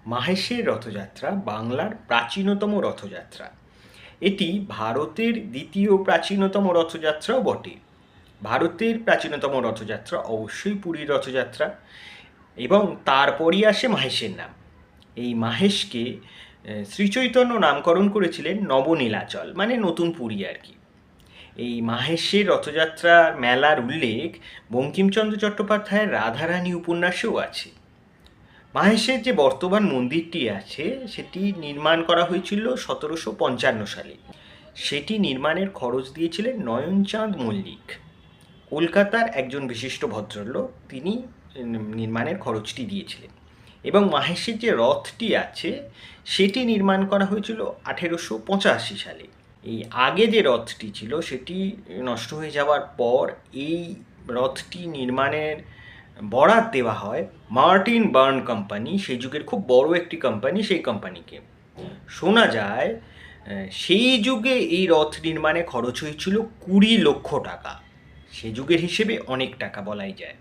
মাহেশের রথযাত্রা বাংলার প্রাচীনতম রথযাত্রা। এটি ভারতের দ্বিতীয় প্রাচীনতম রথযাত্রাও বটে। ভারতের প্রাচীনতম রথযাত্রা অবশ্যই পুরীর রথযাত্রা, এবং তারপরই আসে মাহেশের নাম। এই মাহেশকে শ্রীচৈতন্য নামকরণ করেছিলেন নবনীলাচল, মানে নতুন পুরী আর কি। এই মাহেশের রথযাত্রার মেলার উল্লেখ বঙ্কিমচন্দ্র চট্টোপাধ্যায়ের রাধারানী উপন্যাসেও আছে। মাহেশের যে বর্তমান মন্দিরটি আছে সেটি নির্মাণ করা হয়েছিল 1755 সালে। সেটি নির্মাণের খরচ দিয়েছিলেন নয়নচাঁদ মল্লিক, কলকাতার একজন বিশিষ্ট ভদ্রলোক। তিনি নির্মাণের খরচটি দিয়েছিলেন। এবং মাহেশের যে রথটি আছে সেটি নির্মাণ করা হয়েছিল 1885 সালে। এই আগে যে রথটি ছিল সেটি নষ্ট হয়ে যাওয়ার পর এই রথটি নির্মাণের বরাত দেওয়া হয় মার্টিন বার্ন কোম্পানি, সেই যুগের খুব বড় একটি কোম্পানি, সেই কোম্পানিকে। শোনা যায় সেই যুগে এই রথ নির্মাণে খরচ হয়েছিল 20 লক্ষ টাকা। সে যুগের হিসেবে অনেক টাকা বলাই যায়।